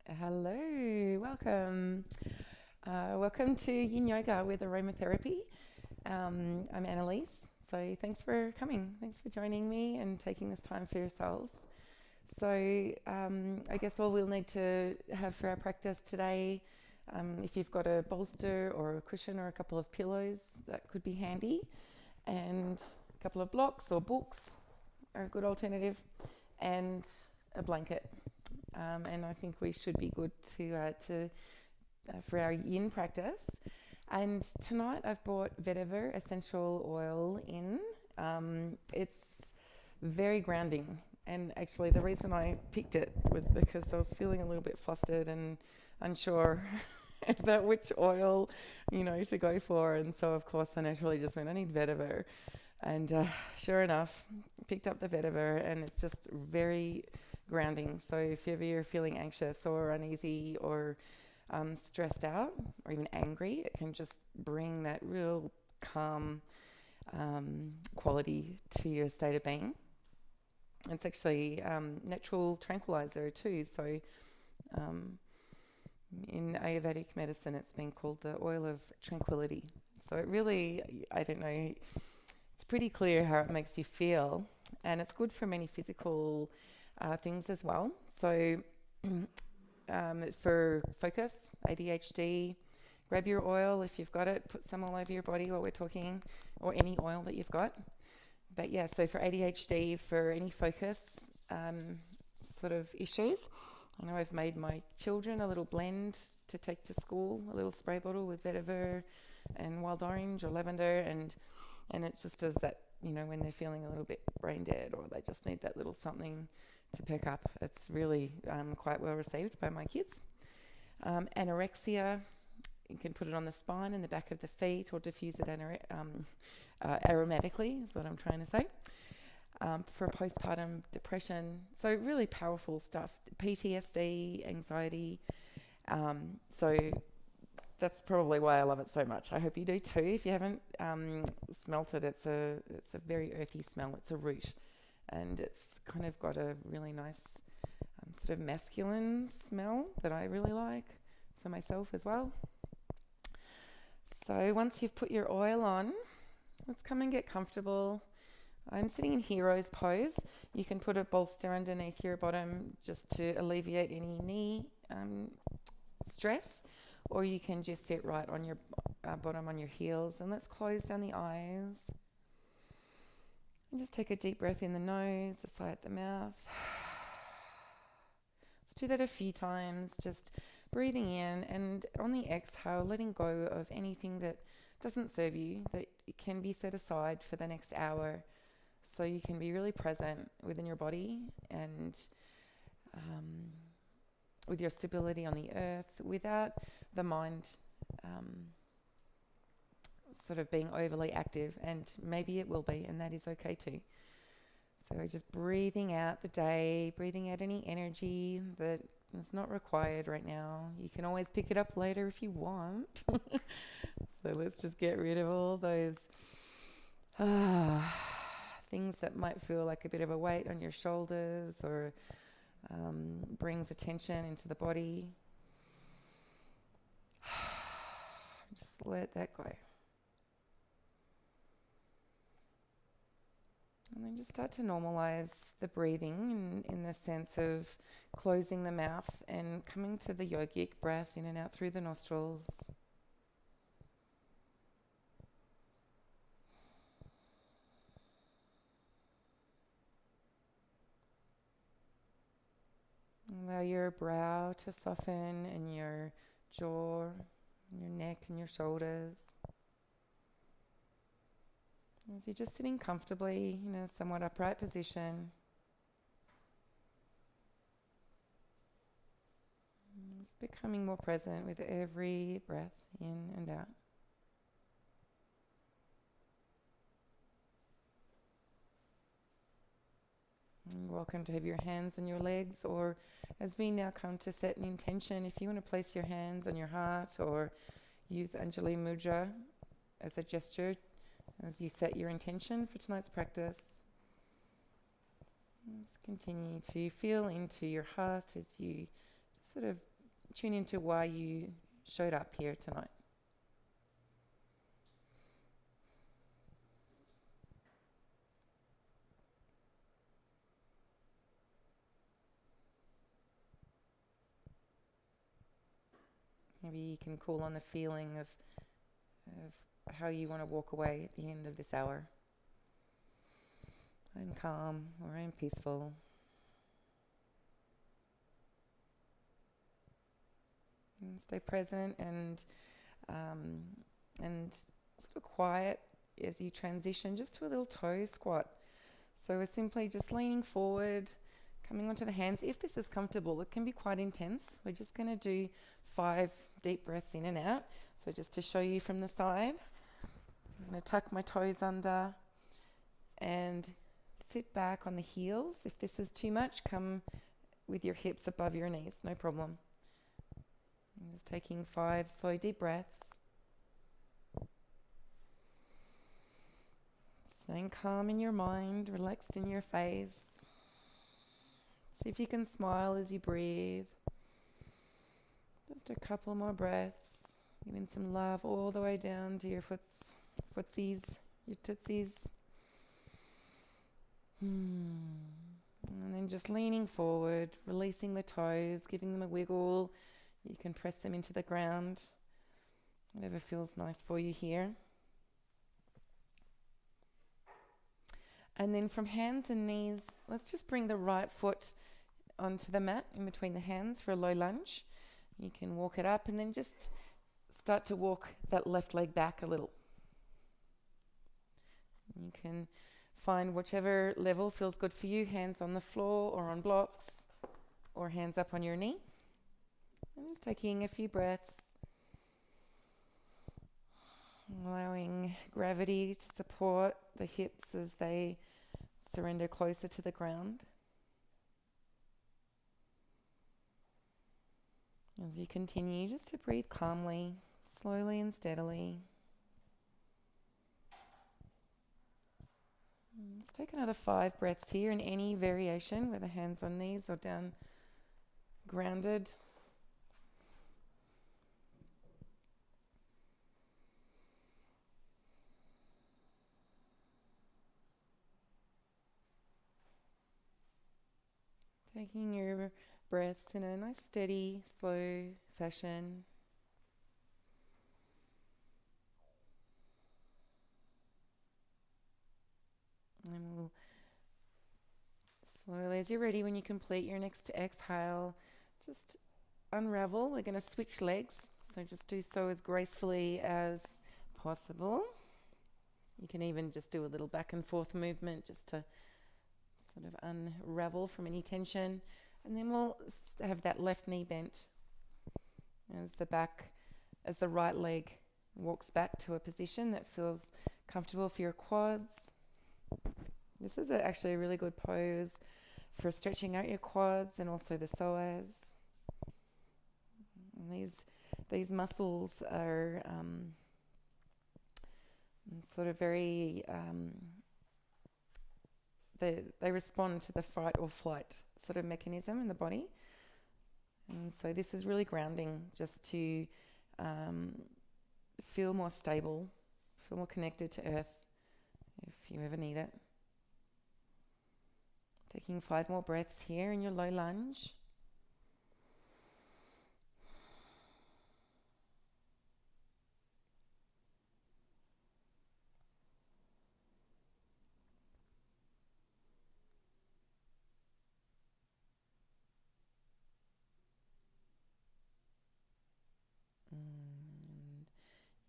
Hello, welcome. Welcome to Yin Yoga with Aromathearpy. I'm Annalise, so thanks for coming. Thanks for joining me and taking this time for yourselves. So I guess all we'll need to have for our practice today, if you've got a bolster or a cushion or a couple of pillows, that could be handy, and a couple of blocks or books are a good alternative, and a blanket. And I think we should be good to for our yin practice. And tonight I've brought vetiver essential oil in. It's very grounding, and actually the reason I picked it was because I was feeling a little bit flustered and unsure about which oil, to go for. And so of course I naturally just went, I need vetiver. And sure enough, picked up the vetiver, and it's just very grounding. So if ever you're feeling anxious or uneasy or stressed out or even angry, it can just bring that real calm quality to your state of being. It's actually natural tranquilizer too. So in Ayurvedic medicine, it's been called the oil of tranquility. So it really, I don't know, it's pretty clear how it makes you feel, and it's good for many physical things as well. So for focus, ADHD, grab your oil if you've got it, put some all over your body while we're talking, or any oil that you've got. But yeah, so for ADHD, for any focus sort of issues, I know I've made my children a little blend to take to school, a little spray bottle with vetiver and wild orange or lavender, and it just does that, when they're feeling a little bit brain dead or they just need that little something to pick up. It's really quite well received by my kids. Anorexia, you can put it on the spine and the back of the feet, or diffuse it aromatically is what I'm trying to say. For postpartum depression, so really powerful stuff. PTSD, anxiety. So that's probably why I love it so much. I hope you do too. If you haven't smelt it, it's a very earthy smell. It's a root, and it's kind of got a really nice sort of masculine smell that I really like for myself as well. So once you've put your oil on, let's come and get comfortable. I'm sitting in hero's pose. You can put a bolster underneath your bottom just to alleviate any knee stress, or you can just sit right on your bottom on your heels. And let's close down the eyes. And just take a deep breath in the nose, a sigh at the mouth. Let's do that a few times, just breathing in, and on the exhale, letting go of anything that doesn't serve you, that it can be set aside for the next hour, so you can be really present within your body and with your stability on the earth, without the mind sort of being overly active, and maybe it will be, and that is okay too. So just breathing out the day, breathing out any energy that is not required right now. You can always pick it up later if you want. So let's just get rid of all those things that might feel like a bit of a weight on your shoulders, or brings attention into the body. Just let that go. And then just start to normalize the breathing in the sense of closing the mouth and coming to the yogic breath in and out through the nostrils. Allow your brow to soften, and your jaw, and your neck and your shoulders. As you're just sitting comfortably in a somewhat upright position. Just becoming more present with every breath in and out. And you're welcome to have your hands on your legs, or as we now come to set an intention, if you want to place your hands on your heart or use Anjali Mudra as a gesture as you set your intention for tonight's practice. Just continue to feel into your heart as you sort of tune into why you showed up here tonight. Maybe you can call on the feeling of how you want to walk away at the end of this hour. I'm calm, or I'm peaceful. And stay present and sort of quiet as you transition just to a little toe squat. So we're simply just leaning forward, coming onto the hands. If this is comfortable, it can be quite intense. We're just going to do 5 deep breaths in and out. So just to show you from the side, I'm going to tuck my toes under and sit back on the heels. If this is too much, come with your hips above your knees, no problem. I'm just taking 5 slow deep breaths. Staying calm in your mind, relaxed in your face. See if you can smile as you breathe. Just a couple more breaths. Giving some love all the way down to your footsies, your tootsies. And then just leaning forward, releasing the toes, giving them a wiggle. You can press them into the ground. Whatever feels nice for you here. And then from hands and knees, let's just bring the right foot onto the mat in between the hands for a low lunge. You can walk it up and then just start to walk that left leg back a little. You can find whichever level feels good for you, hands on the floor or on blocks, or hands up on your knee. And just taking a few breaths, allowing gravity to support the hips as they surrender closer to the ground. As you continue just to breathe calmly, slowly and steadily. Let's take another 5 breaths here in any variation, whether hands on knees or down grounded. Taking your breaths in a nice, steady, slow fashion. And we'll slowly, as you're ready, when you complete your next exhale, just unravel. We're going to switch legs, so just do so as gracefully as possible. You can even just do a little back and forth movement just to sort of unravel from any tension. And then we'll have that left knee bent as the right leg walks back to a position that feels comfortable for your quads. This is actually a really good pose for stretching out your quads and also the psoas. And these muscles are sort of very they respond to the fight or flight sort of mechanism in the body. And so this is really grounding, just to feel more stable, feel more connected to earth if you ever need it. Taking 5 more breaths here in your low lunge.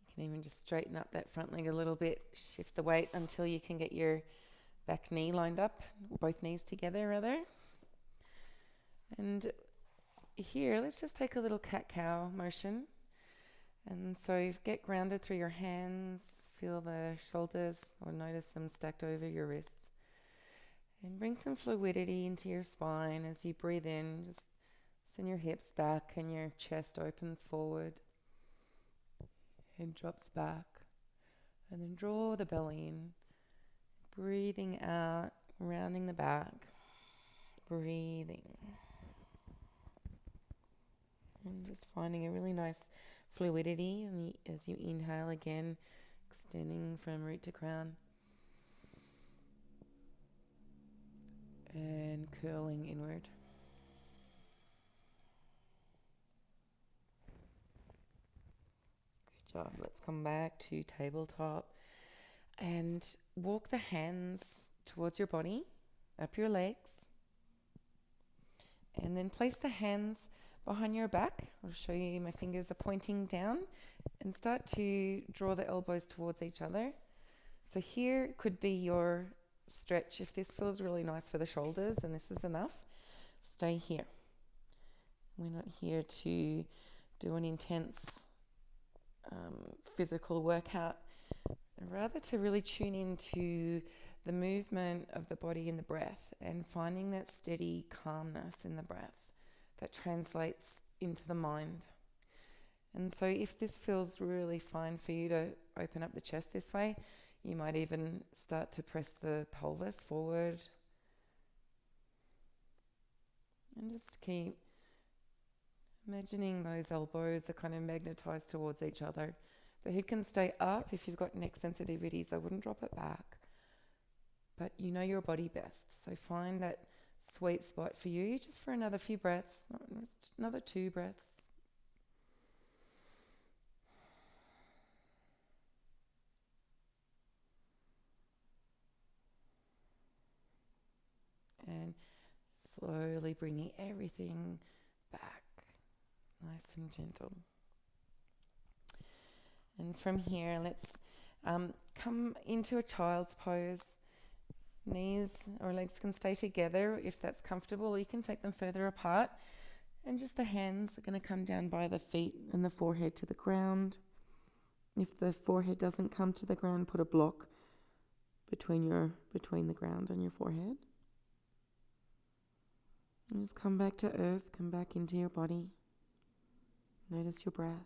You can even just straighten up that front leg a little bit, shift the weight until you can get your back knee lined up, both knees together rather. And here, let's just take a little cat-cow motion. And so get grounded through your hands, feel the shoulders or notice them stacked over your wrists. And bring some fluidity into your spine as you breathe in. Just send your hips back and your chest opens forward. Head drops back. And then draw the belly in. Breathing out, rounding the back. Breathing. And just finding a really nice fluidity as you inhale again, extending from root to crown. And curling inward. Good job. Let's come back to tabletop and walk the hands towards your body, up your legs. And then place the hands behind your back. I'll show you, my fingers are pointing down, and start to draw the elbows towards each other. So here could be your stretch. If this feels really nice for the shoulders and this is enough, stay here. We're not here to do an intense physical workout, rather to really tune into the movement of the body and the breath, and finding that steady calmness in the breath that translates into the mind. And so if this feels really fine for you to open up the chest this way, you might even start to press the pelvis forward. And just keep imagining those elbows are kind of magnetized towards each other. The head can stay up. If you've got neck sensitivities, I wouldn't drop it back. But you know your body best. So find that sweet spot for you, just for another few breaths, another 2 breaths. And slowly bringing everything back, nice and gentle. And from here, let's come into a child's pose. Knees or legs can stay together if that's comfortable, or you can take them further apart. And just the hands are going to come down by the feet and the forehead to the ground. If the forehead doesn't come to the ground, put a block between the ground and your forehead. And just come back to earth, come back into your body. Notice your breath.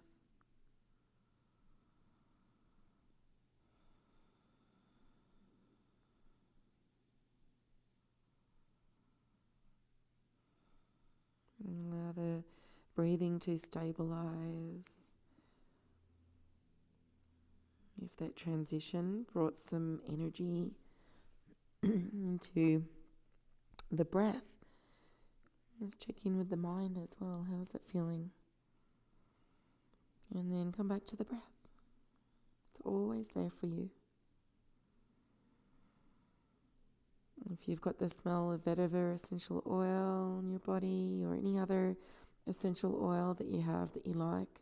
Allow the breathing to stabilize. If that transition brought some energy into the breath, let's check in with the mind as well. How is it feeling? And then come back to the breath. It's always there for you. If you've got the smell of vetiver essential oil on your body, or any other essential oil that you have that you like,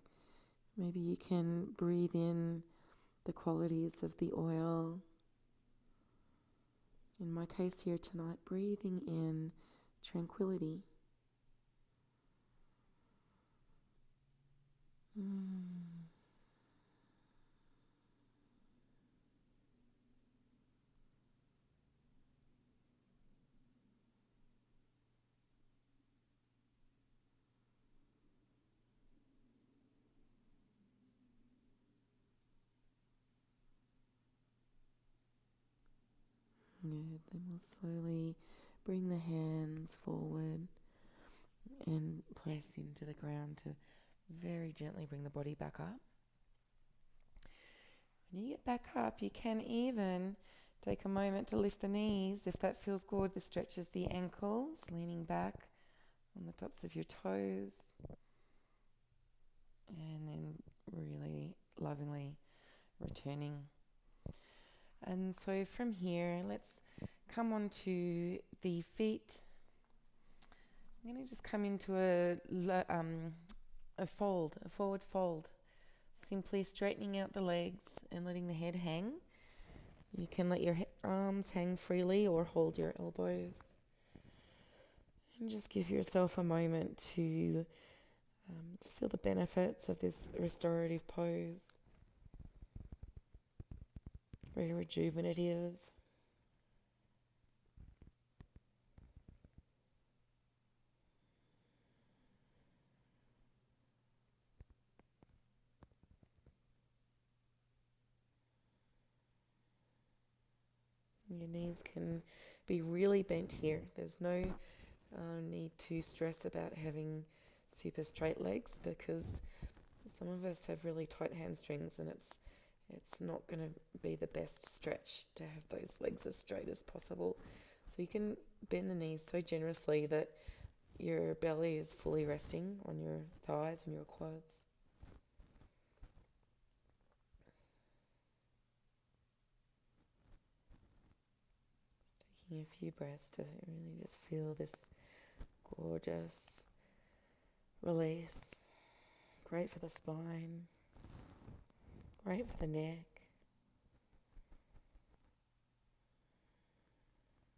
maybe you can breathe in the qualities of the oil. In my case here tonight, breathing in tranquility. Good. Then we'll slowly bring the hands forward and press into the ground to very gently bring the body back up. When you get back up, you can even take a moment to lift the knees. If that feels good, this stretches the ankles, leaning back on the tops of your toes. And then really lovingly returning. And so from here, let's come on to the feet. I'm going to just come into a forward fold. Simply straightening out the legs and letting the head hang. You can let your arms hang freely or hold your elbows. And just give yourself a moment to just feel the benefits of this restorative pose. Very rejuvenative. Your knees can be really bent here. There's no need to stress about having super straight legs, because some of us have really tight hamstrings, and it's not going to be the best stretch to have those legs as straight as possible. So you can bend the knees so generously that your belly is fully resting on your thighs and your quads. Just taking a few breaths to really just feel this gorgeous release. Great for the spine, great for the neck.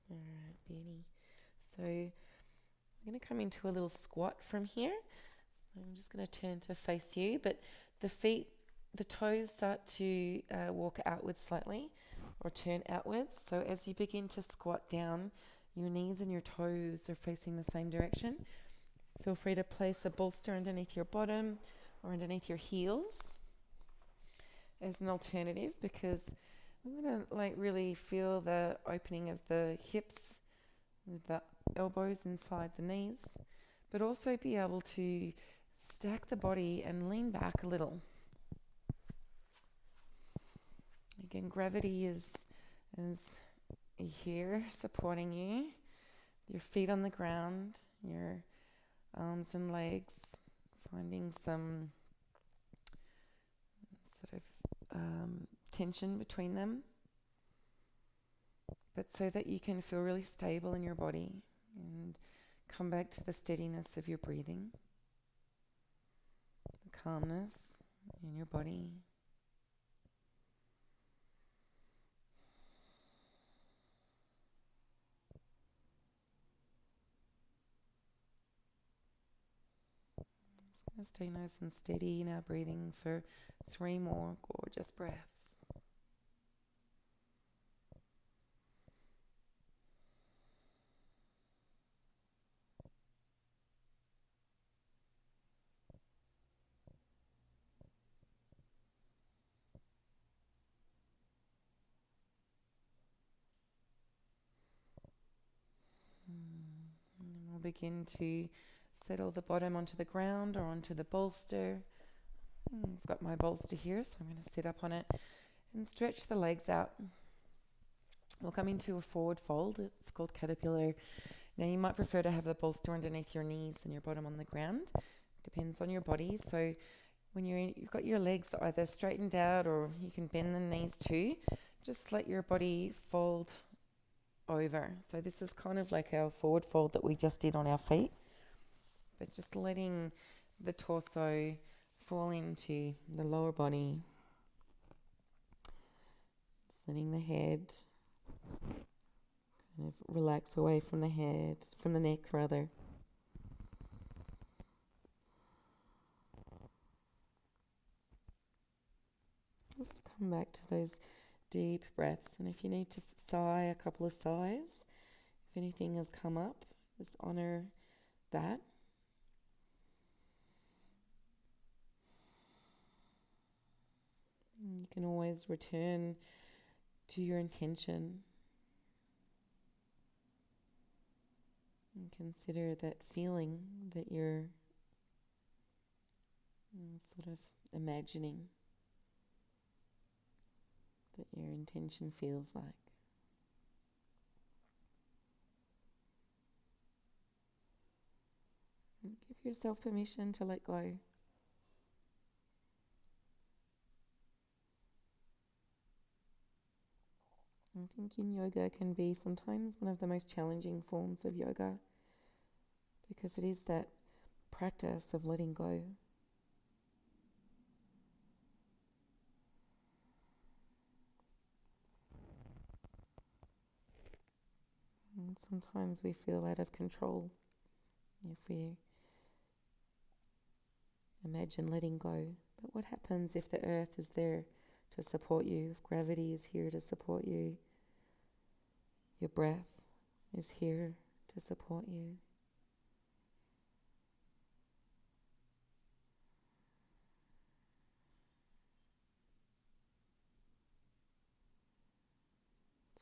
Alright, beauty. So I'm going to come into a little squat from here. So I'm just going to turn to face you, but the toes start to walk outwards slightly or turn outwards. So as you begin to squat down, your knees and your toes are facing the same direction. Feel free to place a bolster underneath your bottom or underneath your heels as an alternative, because we want to really feel the opening of the hips with the elbows inside the knees, but also be able to stack the body and lean back a little. Again, gravity is here supporting you. Your feet on the ground, your arms and legs, finding some sort of tension between them, but so that you can feel really stable in your body and come back to the steadiness of your breathing, the calmness in your body. Just going to stay nice and steady in our breathing for 3 more gorgeous breaths. And then we'll begin to settle the bottom onto the ground or onto the bolster. I've got my bolster here, so I'm going to sit up on it and stretch the legs out. We'll come into a forward fold. It's called caterpillar. Now you might prefer to have the bolster underneath your knees and your bottom on the ground. Depends on your body. So when you've got your legs either straightened out, or you can bend the knees too, just let your body fold over. So this is kind of like our forward fold that we just did on our feet, but just letting the torso fall into the lower body, just letting the head kind of relax away from the head, from the neck rather. Just come back to those deep breaths, and if you need to sigh a couple of sighs, if anything has come up, just honor that. You can always return to your intention and consider that feeling that you're sort of imagining that your intention feels like. And give yourself permission to let go. I think yin yoga can be sometimes one of the most challenging forms of yoga, because it is that practice of letting go. And sometimes we feel out of control if we imagine letting go. But what happens if the earth is there to support you, if gravity is here to support you, your breath is here to support you?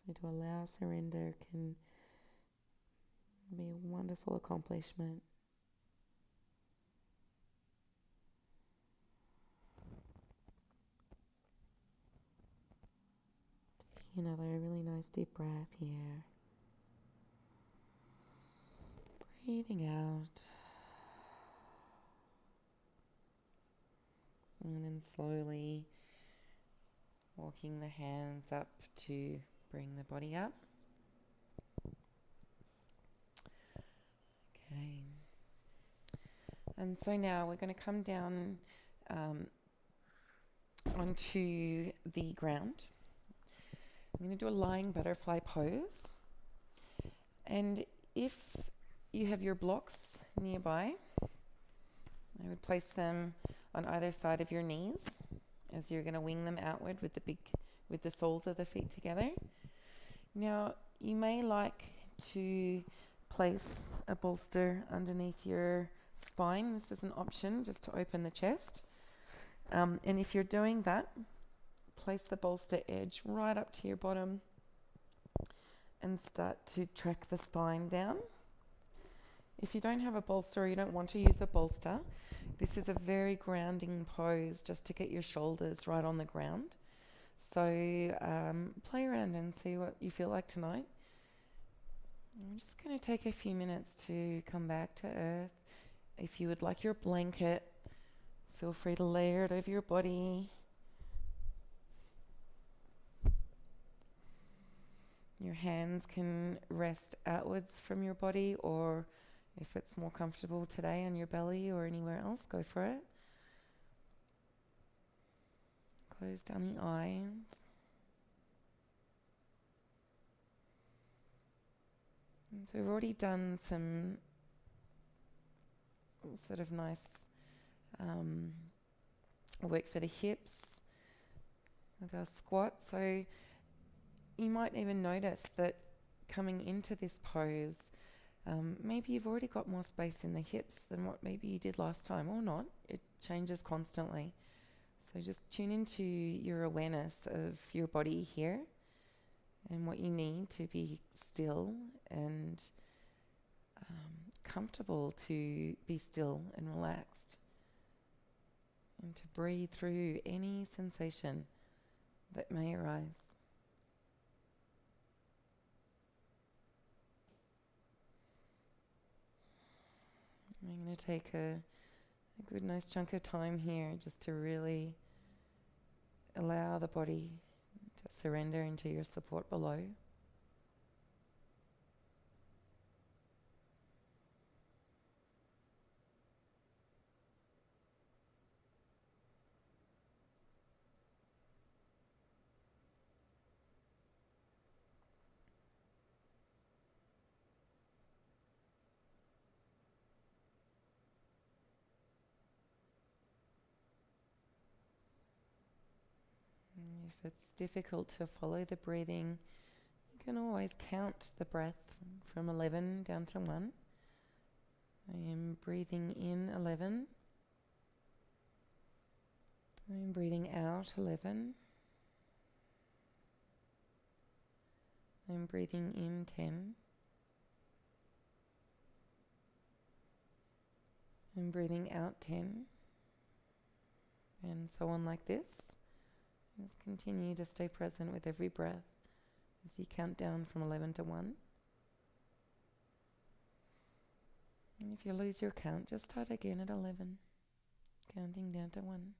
So to allow surrender can be a wonderful accomplishment. another really nice deep breath here. Breathing out. And then slowly walking the hands up to bring the body up. Okay. And so now we're going to come down onto the ground. I'm going to do a lying butterfly pose. And if you have your blocks nearby, I would place them on either side of your knees as you're going to wing them outward with the soles of the feet together. Now, you may like to place a bolster underneath your spine. This is an option just to open the chest. And if you're doing that, place the bolster edge right up to your bottom and start to track the spine down. If you don't have a bolster or you don't want to use a bolster, this is a very grounding pose just to get your shoulders right on the ground. So play around and see what you feel like tonight. I'm just going to take a few minutes to come back to earth. If you would like your blanket, feel free to layer it over your body. Your hands can rest outwards from your body, or if it's more comfortable today on your belly or anywhere else, go for it. Close down the eyes. And so we've already done some sort of nice work for the hips with our squat. So you might even notice that coming into this pose, maybe you've already got more space in the hips than what maybe you did last time, or not. It changes constantly. So just tune into your awareness of your body here and what you need to be still and comfortable to be still and relaxed, and to breathe through any sensation that may arise. I'm going to take a good nice chunk of time here just to really allow the body to surrender into your support below. If it's difficult to follow the breathing, you can always count the breath from 11 down to 1. I am breathing in 11. I am breathing out 11. I am breathing in 10. I'm breathing out 10. And so on like this. Just continue to stay present with every breath as you count down from 11 to 1. And if you lose your count, just start again at 11, counting down to 1.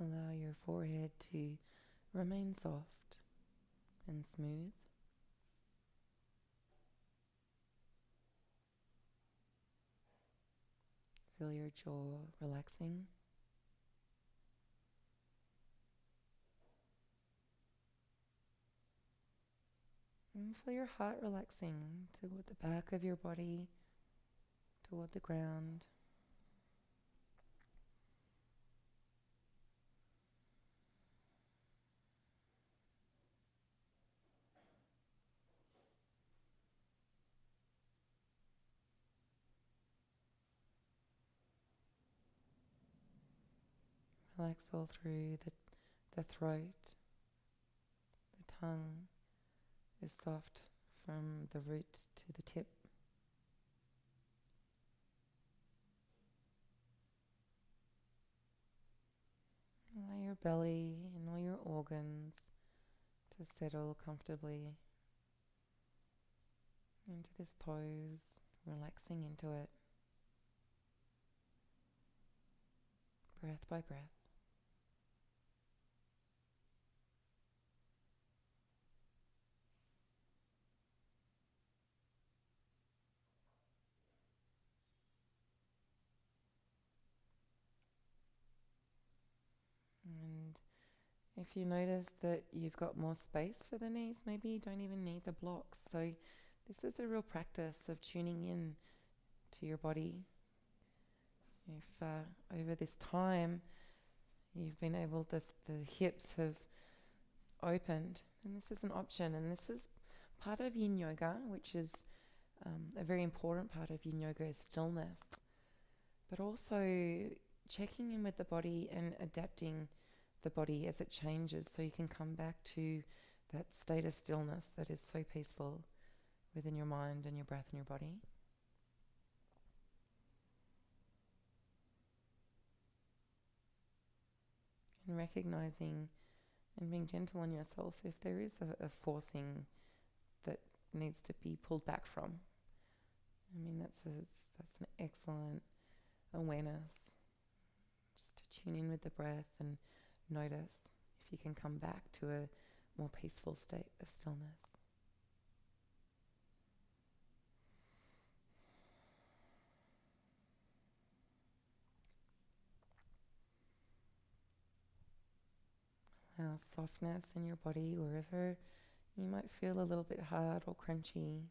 Allow your forehead to remain soft and smooth. Feel your jaw relaxing. And feel your heart relaxing toward the back of your body, toward the ground. Relax all through the throat. The tongue is soft from the root to the tip. Allow your belly and all your organs to settle comfortably into this pose, relaxing into it, breath by breath. And if you notice that you've got more space for the knees, maybe you don't even need the blocks. So this is a real practice of tuning in to your body. If over this time you've been able, the hips have opened, and this is an option, and this is part of yin yoga, which is a very important part of yin yoga, is stillness, but also checking in with the body and adapting the body as it changes, so you can come back to that state of stillness that is so peaceful within your mind and your breath and your body. And recognizing and being gentle on yourself if there is a forcing that needs to be pulled back from. I mean, that's an excellent awareness, just to tune in with the breath and notice if you can come back to a more peaceful state of stillness. Allow softness in your body wherever you might feel a little bit hard or crunchy.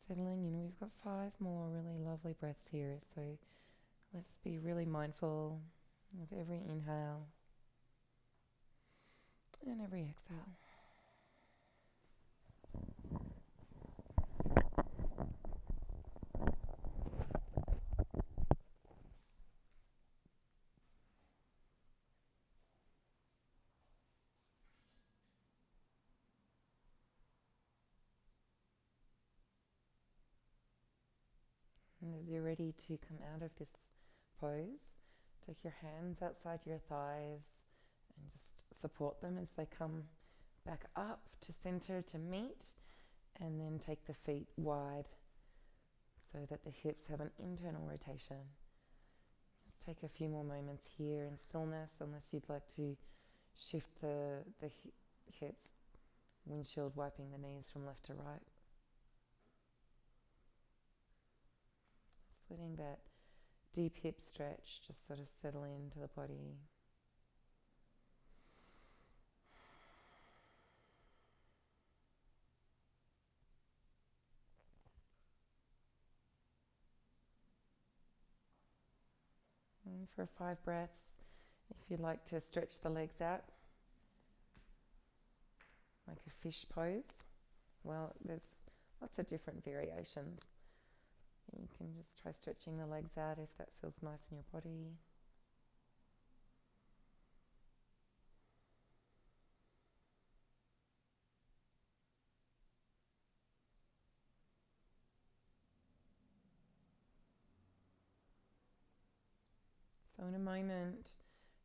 Settling in, we've got 5 more really lovely breaths here, so let's be really mindful of every inhale and every exhale. And as you're ready to come out of this pose, take your hands outside your thighs and just support them as they come back up to center to meet, and then take the feet wide so that the hips have an internal rotation. Just take a few more moments here in stillness, unless you'd like to shift the hips, windshield wiping the knees from left to right. Just letting that deep hip stretch just sort of settle into the body. And for 5 breaths, if you'd like to stretch the legs out, like a fish pose, well, there's lots of different variations. You can just try stretching the legs out if that feels nice in your body. So in a moment,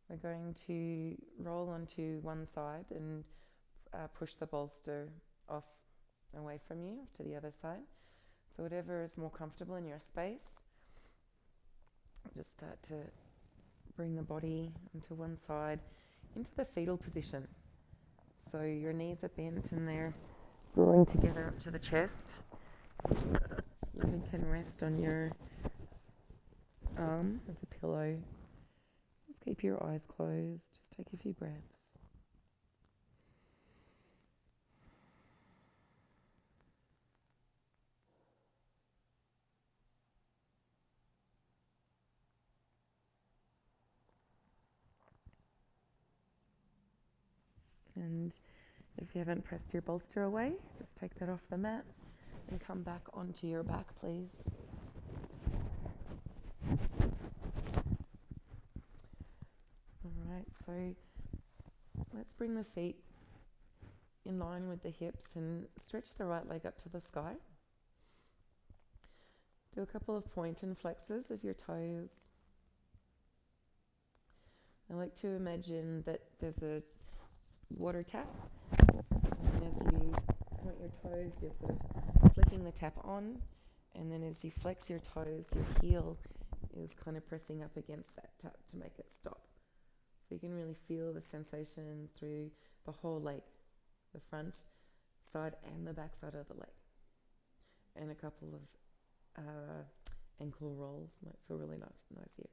we're going to roll onto one side and push the bolster off away from you to the other side. So whatever is more comfortable in your space. Just start to bring the body onto one side, into the fetal position. So your knees are bent and they're drawing together up to the chest. Your head can rest on your arm as a pillow. Just keep your eyes closed. Just take a few breaths. And if you haven't pressed your bolster away, just take that off the mat and come back onto your back, please. All right, so let's bring the feet in line with the hips and stretch the right leg up to the sky. Do a couple of point and flexes of your toes. I like to imagine that there's a water tap, and as you point your toes, you're sort of flicking the tap on, and then as you flex your toes, your heel is kind of pressing up against that tap to make it stop. So you can really feel the sensation through the whole leg, the front side and the back side of the leg. And a couple of ankle rolls might feel really nice here.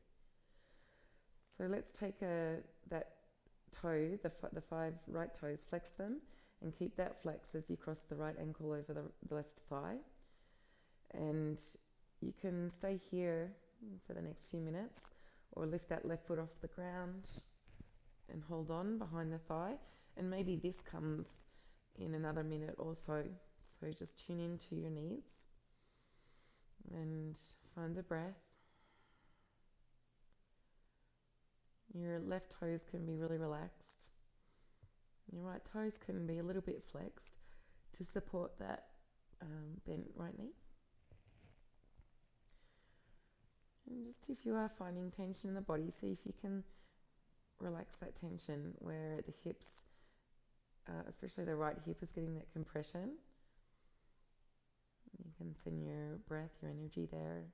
So let's take that toe, the 5 right toes, flex them and keep that flex as you cross the right ankle over the left thigh. And you can stay here for the next few minutes or lift that left foot off the ground and hold on behind the thigh. And maybe this comes in another minute or so. So just tune into your needs and find the breath. Your left toes can be really relaxed. Your right toes can be a little bit flexed to support that bent right knee. And just if you are finding tension in the body, see if you can relax that tension where the hips, especially the right hip, is getting that compression. You can send your breath, your energy there.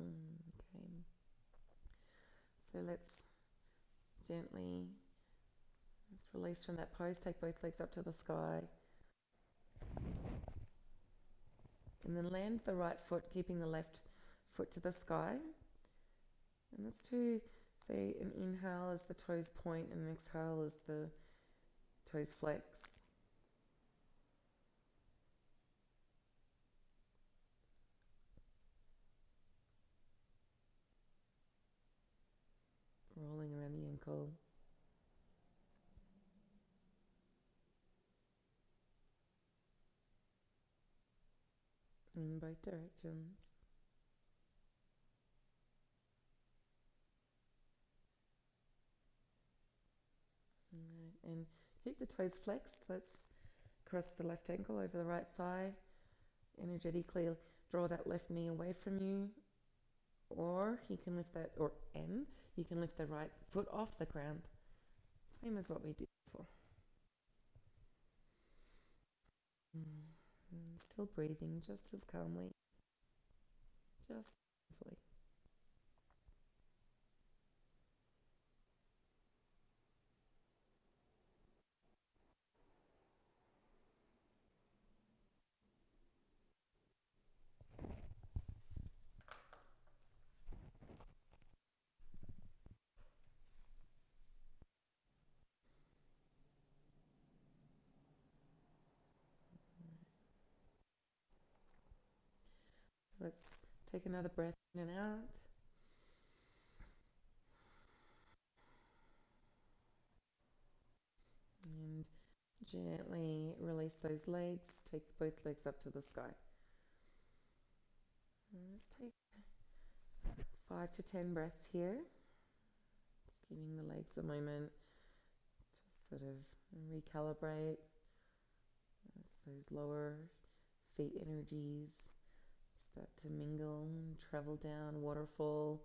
Okay. So let's gently release from that pose. Take both legs up to the sky. And then land the right foot, keeping the left foot to the sky. And let's do, say, an inhale as the toes point and an exhale as the toes flex. Rolling around the ankle. In both directions. Right. And keep the toes flexed. Let's cross the left ankle over the right thigh. Energetically draw that left knee away from you. Or you can lift that, you can lift the right foot off the ground. Same as what we did before. Still breathing just as calmly, just mindfully. Let's take another breath in and out. And Gently release those legs. Take both legs up to the sky. And just take 5 to 10 breaths here. Just giving the legs a moment to sort of recalibrate as those lower feet energies start to mingle and travel down, waterfall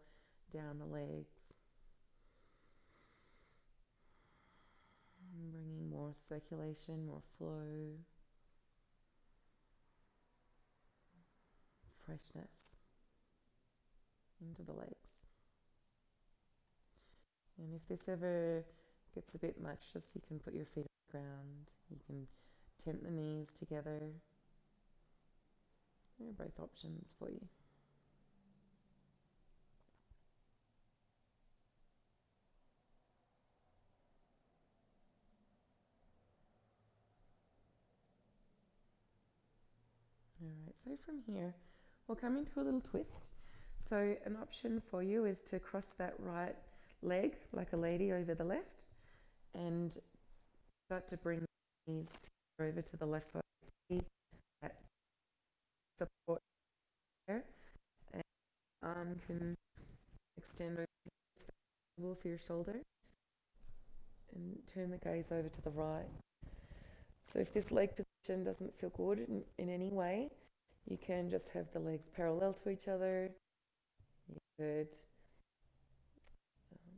down the legs. And bringing more circulation, more flow, freshness into the legs. And if this ever gets a bit much, just you can put your feet on the ground. You can tent the knees together. They're both options for you. Alright, so from here, we'll come into a little twist. So an option for you is to cross that right leg like a lady over the left and start to bring the knees over to the left side of the feet. That support there. And arm can extend over for your shoulder and turn the gaze over to the right. So if this leg position doesn't feel good in any way, you can just have the legs parallel to each other. You could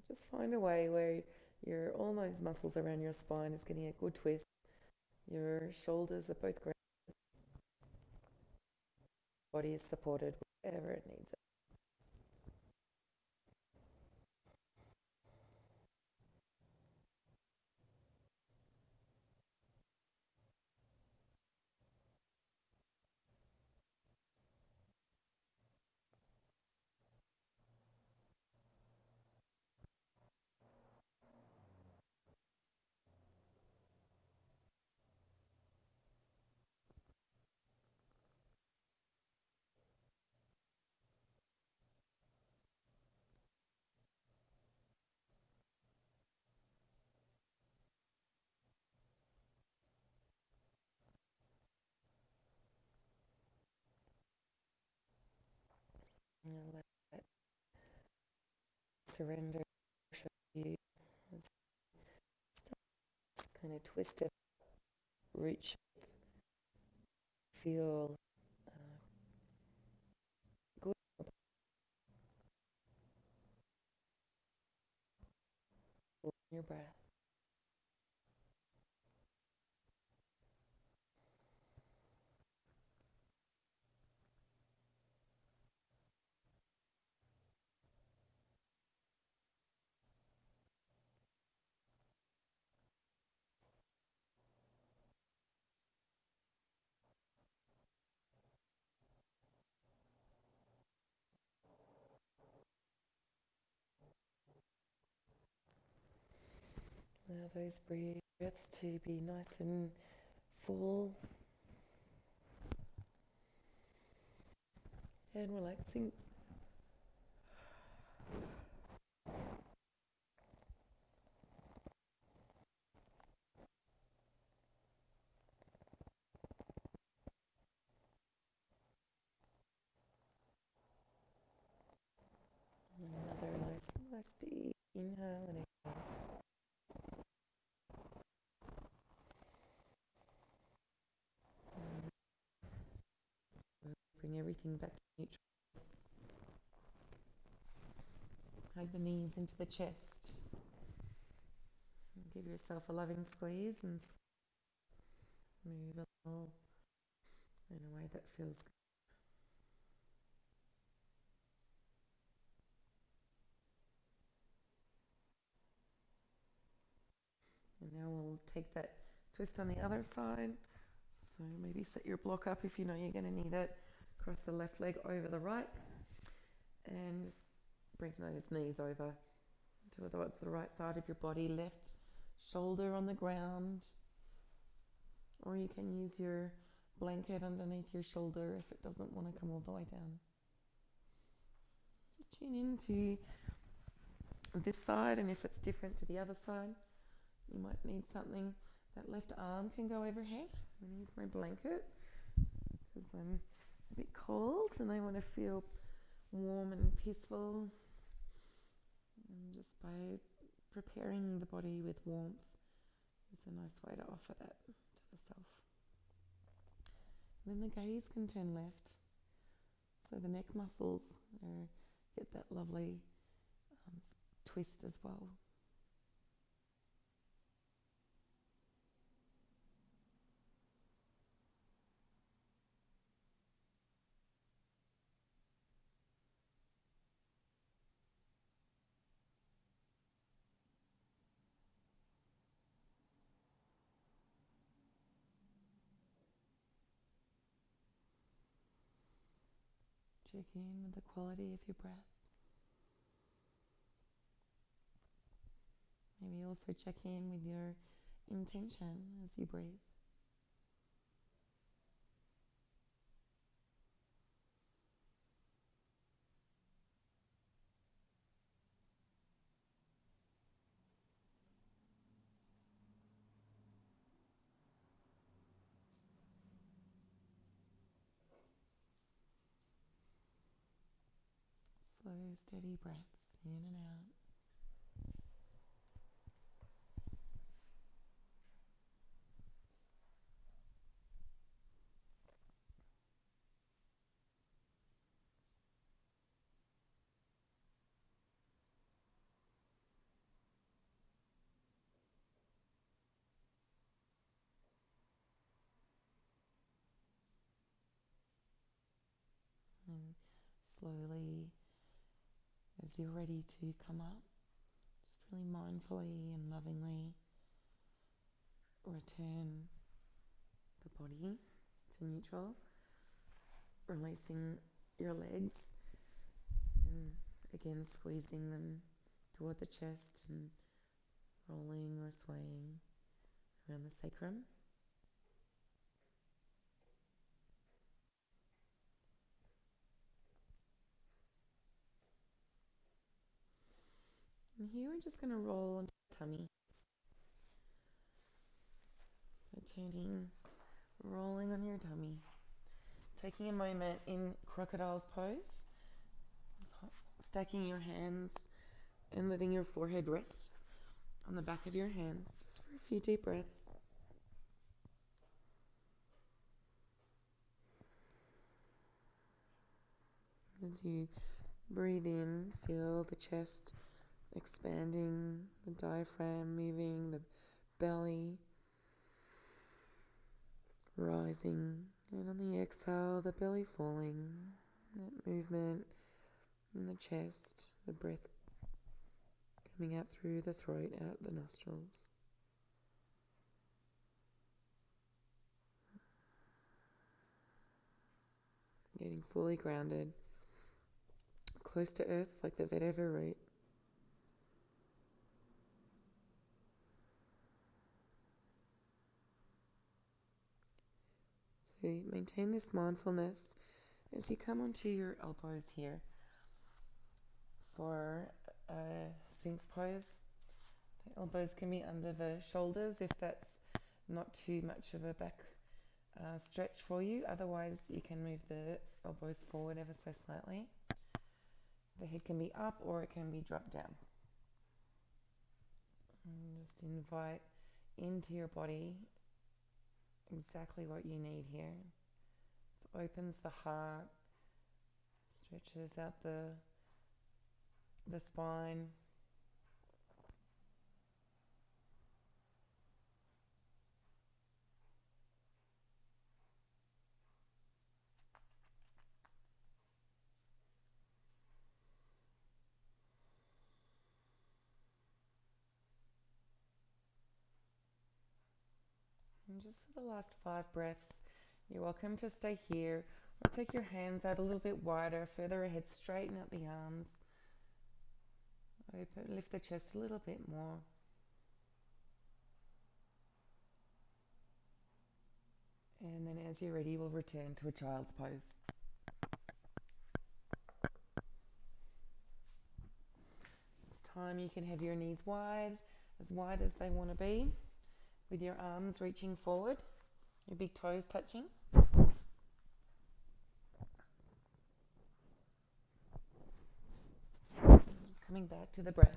just find a way where all those muscles around your spine is getting a good twist. Your shoulders are both grounded. Body is supported wherever it needs it. And let that surrender show you as kind of twisted root shape. Feel good in your breath. Allow those breaths to be nice and full and relaxing. Another nice deep inhale and exhale. Bring everything back to neutral. Hug the knees into the chest. And give yourself a loving squeeze and move a little in a way that feels good. And now we'll take that twist on the other side. So maybe set your block up if you know you're going to need it. Cross the left leg over the right and just bring those knees over to whether it's the right side of your body, left shoulder on the ground, or you can use your blanket underneath your shoulder if it doesn't want to come all the way down. Just tune into this side, and if it's different to the other side, you might need something That left arm can go overhead. I'm going to use my blanket because I'm a bit cold and I want to feel warm and peaceful. And just by preparing the body with warmth is a nice way to offer that to the self. And then the gaze can turn left. So the neck muscles get that lovely twist as well. Check in with the quality of your breath. Maybe also check in with your intention as you breathe. Slow, steady breaths in and out. And slowly, as you're ready to come up, just really mindfully and lovingly return the body to neutral, releasing your legs and again squeezing them toward the chest and rolling or swaying around the sacrum. And here we're just going to roll onto the tummy. So rolling on your tummy. Taking a moment in crocodile's pose. Stacking your hands and letting your forehead rest on the back of your hands just for a few deep breaths. As you breathe in, feel the chest expanding, the diaphragm moving, the belly rising, and on the exhale, the belly falling. That movement in the chest, the breath coming out through the throat, out the nostrils. Getting fully grounded, close to earth like the vetiver root. So maintain this mindfulness as you come onto your elbows here for a Sphinx pose. The elbows can be under the shoulders if that's not too much of a back stretch for you. Otherwise, you can move the elbows forward ever so slightly. The head can be up or it can be dropped down. And just invite into your body exactly what you need here. So opens the heart, stretches out the spine. And just for the last 5 breaths, you're welcome to stay here or take your hands out a little bit wider, further ahead, straighten out the arms. Open, lift the chest a little bit more. And then as you're ready, we'll return to a child's pose. This time you can have your knees wide as they want to be. with your arms reaching forward, your big toes touching. Just coming back to the breath.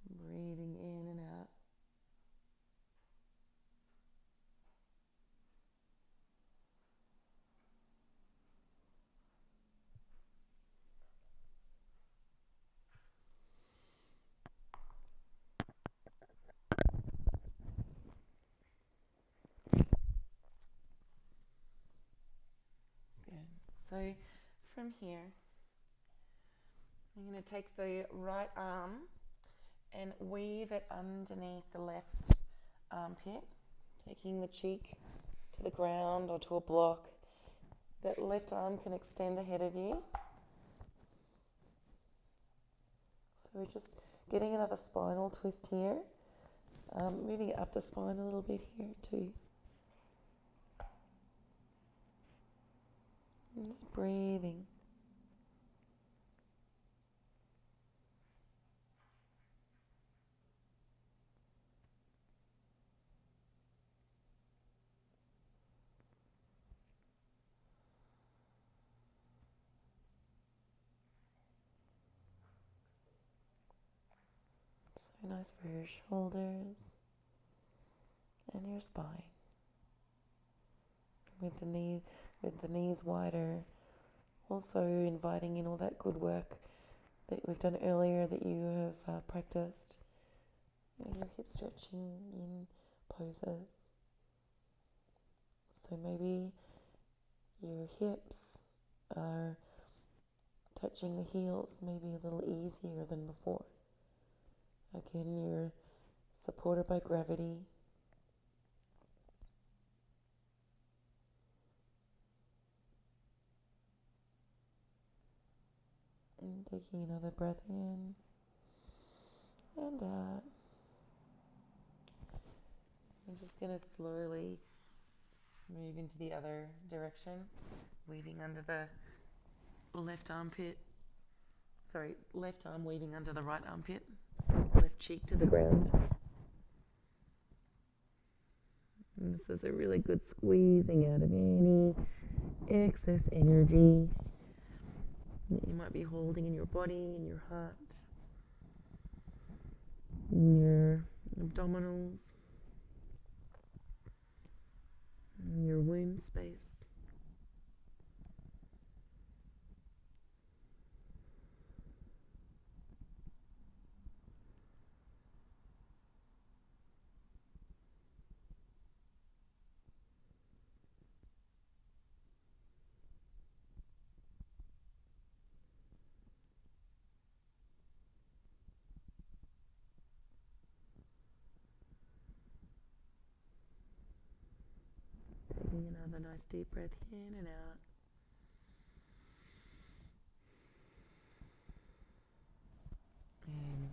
Breathing in and out. Good. So from here, I'm going to take the right arm and weave it underneath the left armpit, taking the cheek to the ground or to a block. That left arm can extend ahead of you. So we're just getting another spinal twist here, moving it up the spine a little bit here too. And just breathing. So nice for your shoulders and your spine. With the knees wider, also inviting in all that good work that we've done earlier that you have practiced. Your hip stretching in poses. So maybe your hips are touching the heels maybe a little easier than before. Again, you're supported by gravity. And taking another breath in and out. I'm just going to slowly move into the other direction, weaving under the left armpit. Sorry, left arm weaving under the right armpit, left cheek to the ground. And this is a really good squeezing out of any excess energy that you might be holding in your body, in your heart, in your abdominals, in your womb space. Taking another nice deep breath in and out. And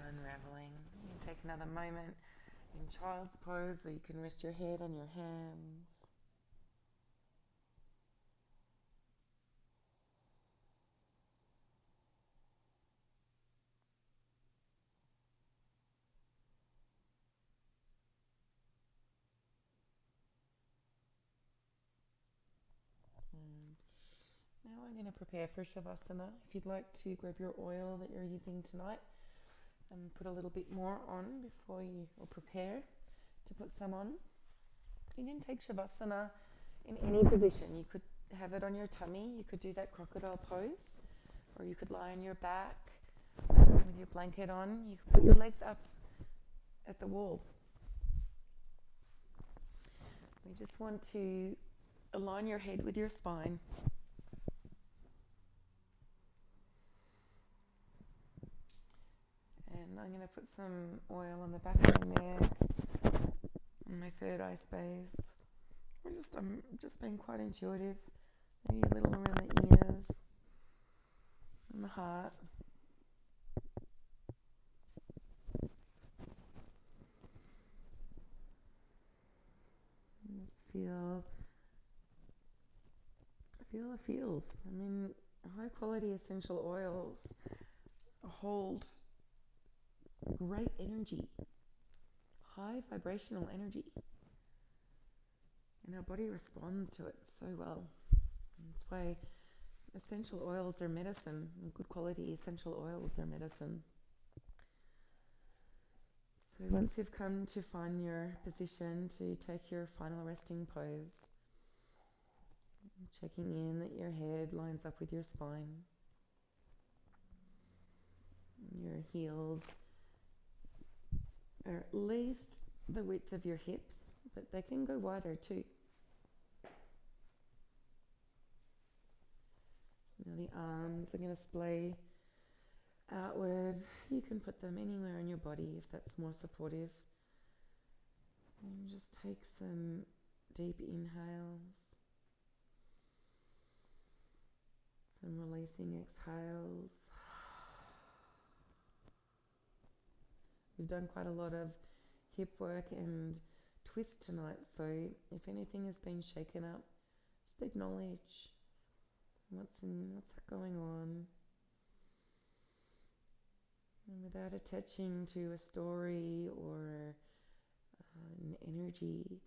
unraveling. You can take another moment in child's pose, so you can rest your head on your hands. And now I'm going to prepare for Shavasana. If you'd like to grab your oil that you're using tonight and put a little bit more on before you, or prepare to put some on. You can take Shavasana in any position. You could have it on your tummy, you could do that crocodile pose, or you could lie on your back with your blanket on. You could put your legs up at the wall. We just want to align your head with your spine. And I'm going to put some oil on the back of my neck, on my third eye space. I'm just being quite intuitive. Maybe a little around the ears and the heart. And just feel Feel the feels. I mean, high quality essential oils hold great energy, high vibrational energy, and our body responds to it so well. That's why essential oils are medicine, and good quality essential oils are medicine. So once you've come to find your position to take your final resting pose, checking in that your head lines up with your spine, your heels are at least the width of your hips, but they can go wider too. Now the arms are going to splay outward. You can put them anywhere in your body if that's more supportive. And just take some deep inhales, some releasing exhales. We've done quite a lot of hip work and twist tonight, so if anything has been shaken up, just acknowledge what's going on. And without attaching to a story or an energy,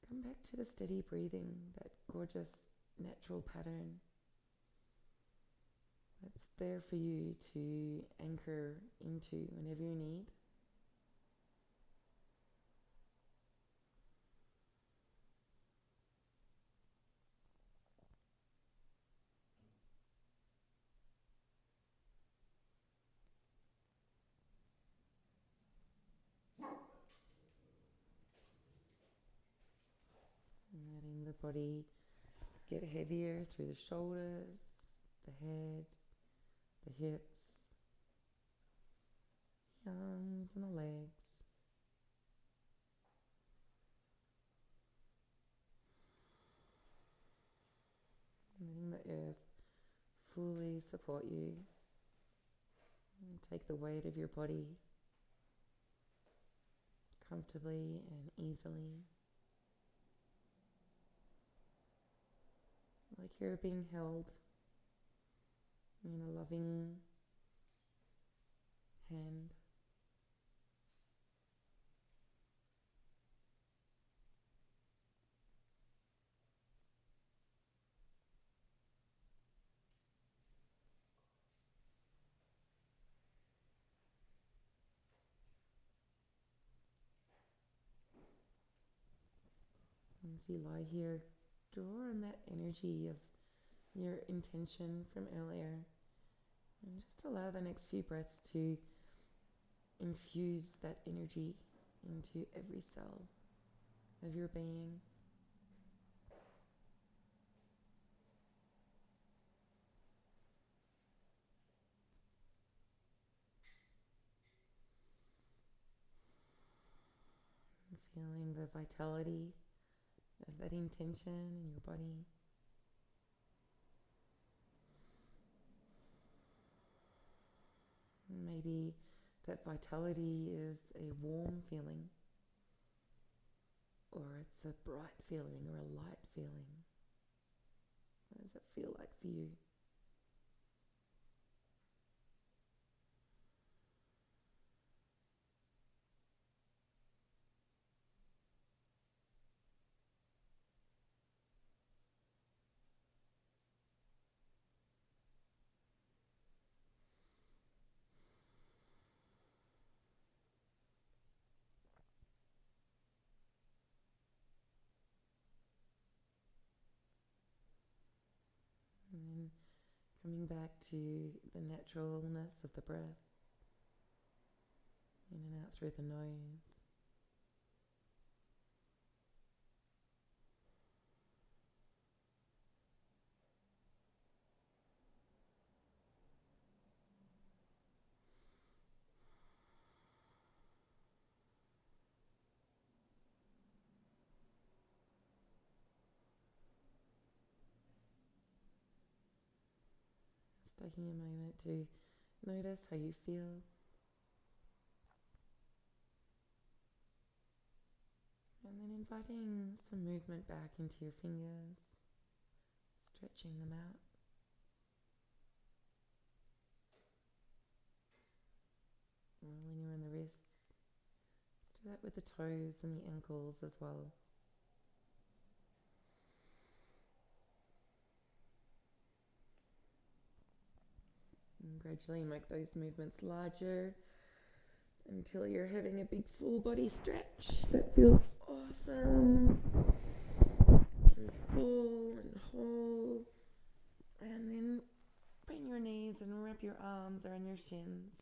come back to the steady breathing, that gorgeous natural pattern that's there for you to anchor into whenever you need. And letting the body get heavier through the shoulders, the head, the hips, the arms and the legs. Letting the earth fully support you. And take the weight of your body comfortably and easily, like you're being held in a loving hand. As you lie here, draw on that energy of your intention from earlier, and just allow the next few breaths to infuse that energy into every cell of your being. And feeling the vitality of that intention in your body. Maybe that vitality is a warm feeling, or it's a bright feeling or a light feeling. What does it feel like for you? And then coming back to the naturalness of the breath, in and out through the nose. Just taking a moment to notice how you feel. And then inviting some movement back into your fingers, stretching them out. Rolling around the wrists. Let's do that with the toes and the ankles as well. And gradually make those movements larger until you're having a big full body stretch. That feels awesome. Very full and whole. And then bend your knees and wrap your arms around your shins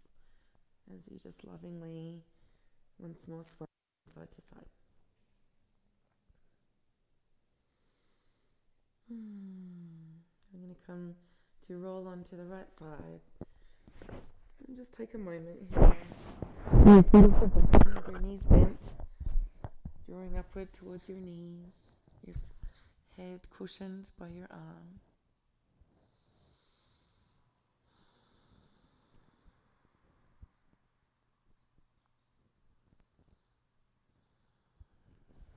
as you just lovingly once more sway side to side. I'm going to come to roll onto the right side. And just take a moment here. With your knees bent, drawing upward towards your knees, your head cushioned by your arm.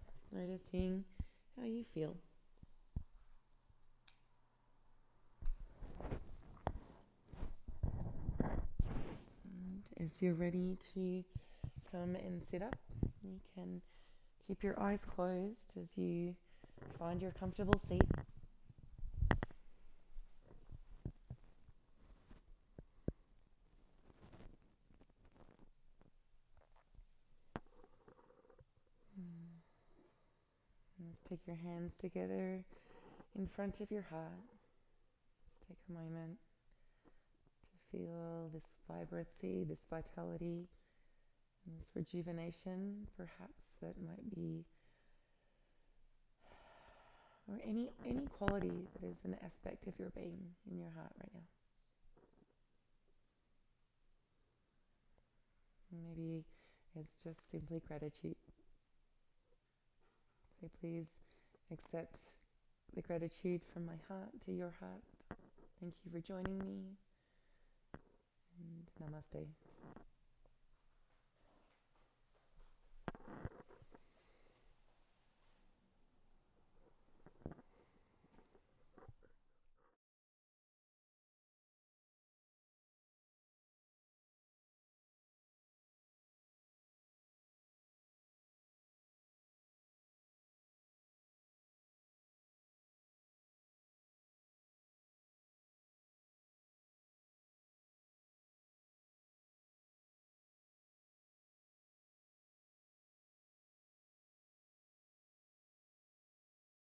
Just noticing how you feel. And as you're ready to come and sit up, you can keep your eyes closed as you find your comfortable seat. And let's take your hands together in front of your heart. Just take a moment to feel this vibrancy, this vitality, and this rejuvenation, perhaps, that might be, or any quality that is an aspect of your being in your heart right now. Maybe it's just simply gratitude. So please accept the gratitude from my heart to your heart. Thank you for joining me, and namaste.